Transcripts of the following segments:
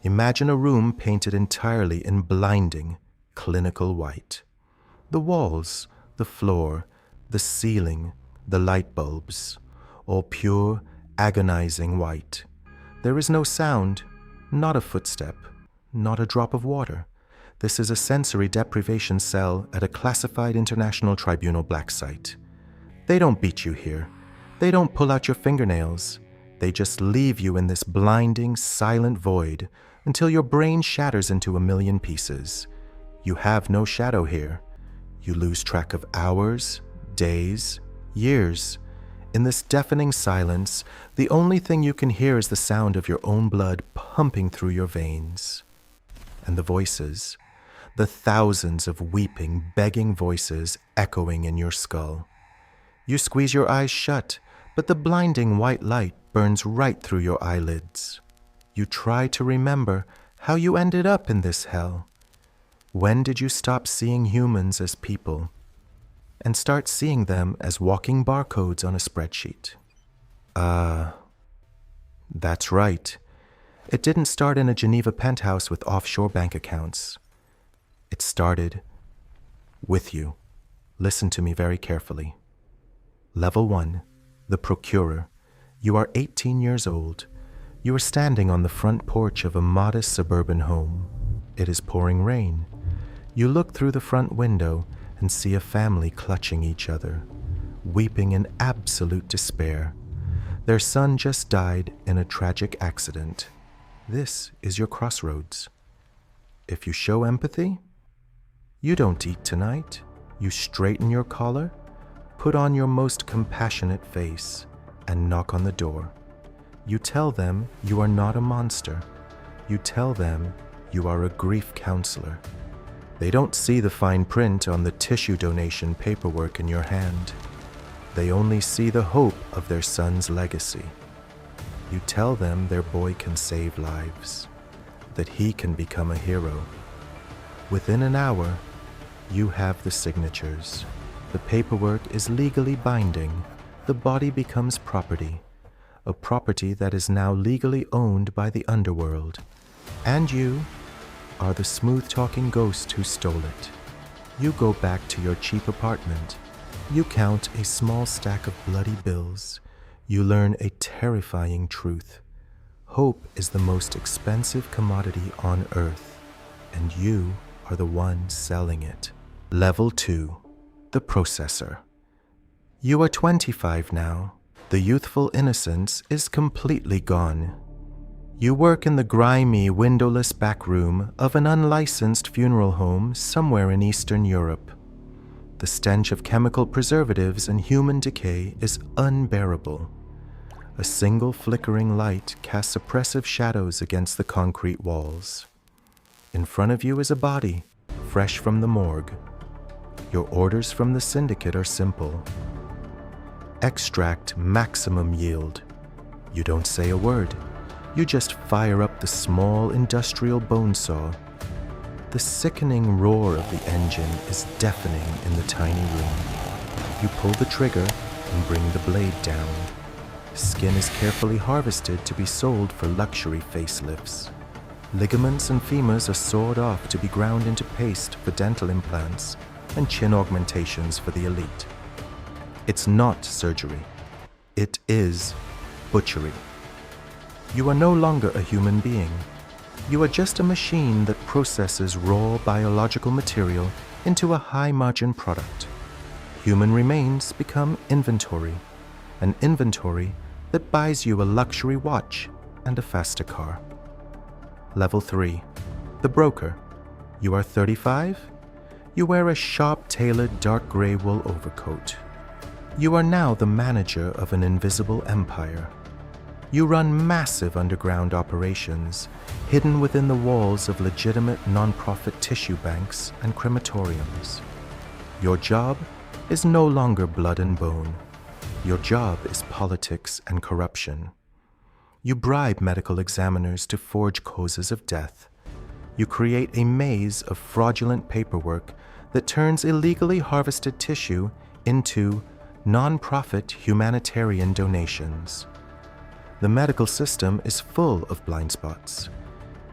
Imagine a room painted entirely in blinding, clinical white. The walls, the floor, the ceiling, the light bulbs, all pure, agonizing white. There is no sound, not a footstep, not a drop of water. This is a sensory deprivation cell at a classified international tribunal black site. They don't beat you here. They don't pull out your fingernails. They just leave you in this blinding, silent void until your brain shatters into a million pieces. You have no shadow here. You lose track of hours, days, years. In this deafening silence, the only thing you can hear is the sound of your own blood pumping through your veins. And the voices, the thousands of weeping, begging voices echoing in your skull. You squeeze your eyes shut, but the blinding white light burns right through your eyelids. You try to remember how you ended up in this hell. When did you stop seeing humans as people and start seeing them as walking barcodes on a spreadsheet? That's right. It didn't start in a Geneva penthouse with offshore bank accounts. It started with you. Listen to me very carefully. Level 1, the Procurer. You are 18 years old. You are standing on the front porch of a modest suburban home. It is pouring rain. You look through the front window and see a family clutching each other, weeping in absolute despair. Their son just died in a tragic accident. This is your crossroads. If you show empathy, you don't eat tonight. You straighten your collar, put on your most compassionate face, and knock on the door. You tell them you are not a monster. You tell them you are a grief counselor. They don't see the fine print on the tissue donation paperwork in your hand. They only see the hope of their son's legacy. You tell them their boy can save lives, that he can become a hero. Within an hour, you have the signatures. The paperwork is legally binding. The body becomes property, a property that is now legally owned by the underworld. And you are the smooth-talking ghost who stole it. You go back to your cheap apartment. You count a small stack of bloody bills. You learn a terrifying truth. Hope is the most expensive commodity on earth, and you are the one selling it. Level 2, the Processor. You are 25 now. The youthful innocence is completely gone. You work in the grimy, windowless back room of an unlicensed funeral home somewhere in Eastern Europe. The stench of chemical preservatives and human decay is unbearable. A single flickering light casts oppressive shadows against the concrete walls. In front of you is a body, fresh from the morgue. Your orders from the Syndicate are simple. Extract maximum yield. You don't say a word. You just fire up the small industrial bone saw. The sickening roar of the engine is deafening in the tiny room. You pull the trigger and bring the blade down. Skin is carefully harvested to be sold for luxury facelifts. Ligaments and femurs are sawed off to be ground into paste for dental implants and chin augmentations for the elite. It's not surgery. It is butchery. You are no longer a human being. You are just a machine that processes raw biological material into a high-margin product. Human remains become inventory, an inventory that buys you a luxury watch and a faster car. Level 3, the Broker. You are 35. You wear a sharp-tailored dark gray wool overcoat. You are now the manager of an invisible empire. You run massive underground operations, hidden within the walls of legitimate non-profit tissue banks and crematoriums. Your job is no longer blood and bone. Your job is politics and corruption. You bribe medical examiners to forge causes of death. You create a maze of fraudulent paperwork that turns illegally harvested tissue into non-profit humanitarian donations. The medical system is full of blind spots.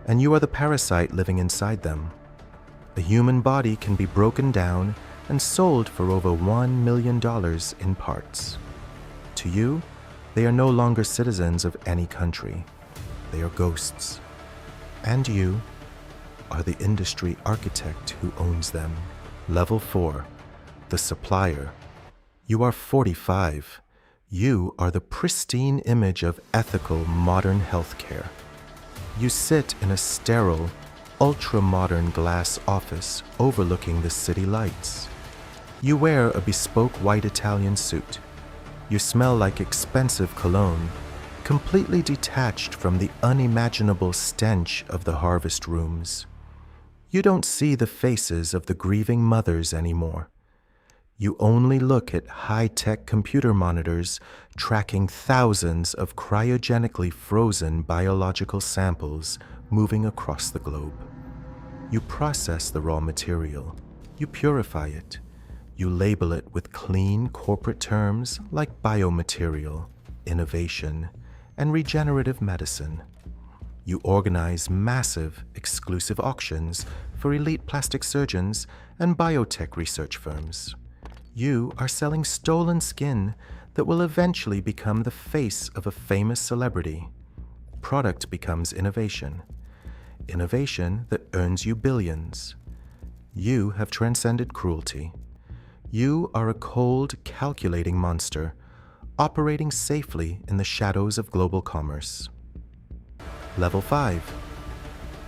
and you are the parasite living inside them. A human body can be broken down and sold for over $1 million in parts. To you, they are no longer citizens of any country. They are ghosts. And you are the industry architect who owns them. Level 4, the supplier. You are 45. You are the pristine image of ethical modern healthcare. You sit in a sterile, ultra-modern glass office overlooking the city lights. You wear a bespoke white Italian suit. You smell like expensive cologne, completely detached from the unimaginable stench of the harvest rooms. You don't see the faces of the grieving mothers anymore. You only look at high-tech computer monitors tracking thousands of cryogenically frozen biological samples moving across the globe. You process the raw material. You purify it. You label it with clean corporate terms like biomaterial, innovation, and regenerative medicine. You organize massive, exclusive auctions for elite plastic surgeons and biotech research firms. You are selling stolen skin that will eventually become the face of a famous celebrity. Product becomes innovation. Innovation that earns you billions. You have transcended cruelty. You are a cold, calculating monster, operating safely in the shadows of global commerce. Level 5.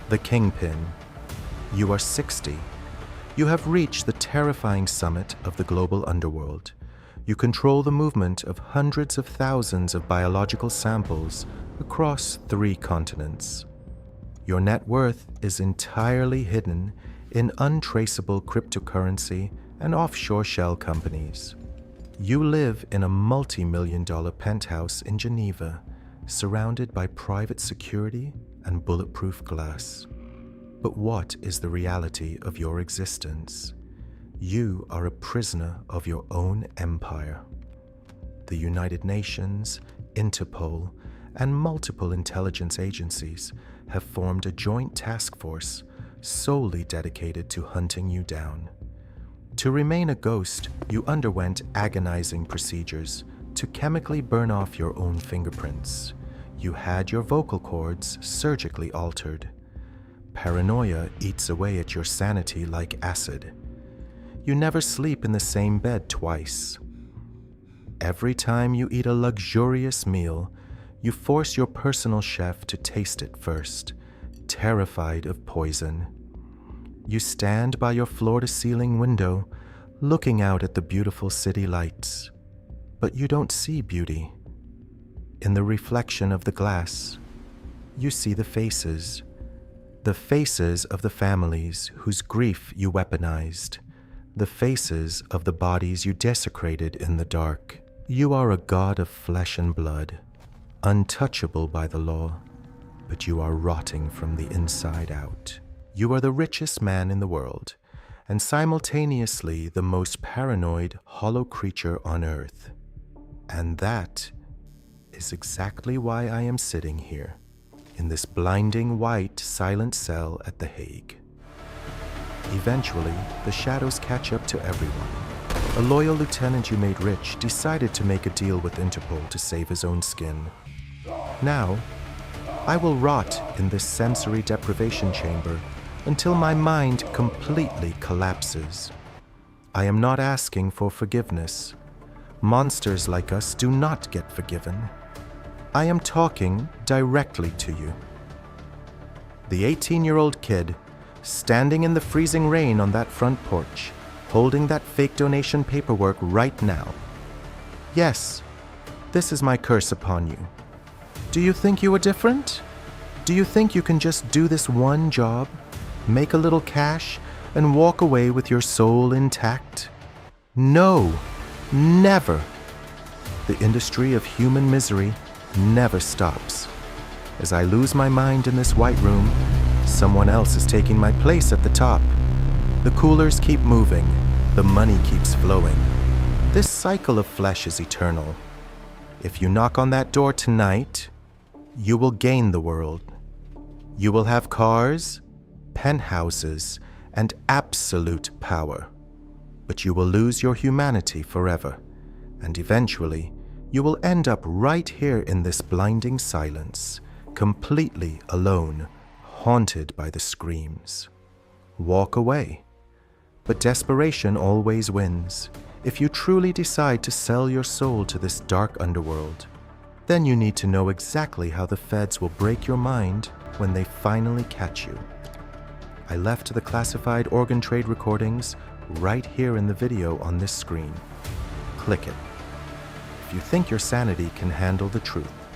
The Kingpin. You are 60. You have reached the terrifying summit of the global underworld. You control the movement of hundreds of thousands of biological samples across 3 continents. Your net worth is entirely hidden in untraceable cryptocurrency and offshore shell companies. You live in a multi-million-dollar penthouse in Geneva, surrounded by private security and bulletproof glass. But what is the reality of your existence? You are a prisoner of your own empire. The United Nations, Interpol, and multiple intelligence agencies have formed a joint task force solely dedicated to hunting you down. To remain a ghost, you underwent agonizing procedures to chemically burn off your own fingerprints. You had your vocal cords surgically altered. Paranoia eats away at your sanity like acid. You never sleep in the same bed twice. Every time you eat a luxurious meal, you force your personal chef to taste it first, terrified of poison. You stand by your floor-to-ceiling window, looking out at the beautiful city lights. But you don't see beauty. In the reflection of the glass, you see the faces of the families whose grief you weaponized, the faces of the bodies you desecrated in the dark. You are a god of flesh and blood, untouchable by the law, but you are rotting from the inside out. You are the richest man in the world, and simultaneously the most paranoid, hollow creature on earth. And that is exactly why I am sitting here, in this blinding white, silent cell at The Hague. Eventually, the shadows catch up to everyone. A loyal lieutenant you made rich decided to make a deal with Interpol to save his own skin. Now, I will rot in this sensory deprivation chamber until my mind completely collapses. I am not asking for forgiveness. Monsters like us do not get forgiven. I am talking directly to you. The 18-year-old kid, standing in the freezing rain on that front porch, holding that fake donation paperwork right now. Yes, this is my curse upon you. Do you think you are different? Do you think you can just do this one job, make a little cash, and walk away with your soul intact? No, never. The industry of human misery never stops. As I lose my mind in this white room, someone else is taking my place at the top. The coolers keep moving, the money keeps flowing. This cycle of flesh is eternal. If you knock on that door tonight, you will gain the world. You will have cars, penthouses, and absolute power. But you will lose your humanity forever, and eventually, you will end up right here in this blinding silence, completely alone, haunted by the screams. Walk away. But desperation always wins. If you truly decide to sell your soul to this dark underworld, then you need to know exactly how the feds will break your mind when they finally catch you. I left the classified organ trade recordings right here in the video on this screen. Click it if you think your sanity can handle the truth.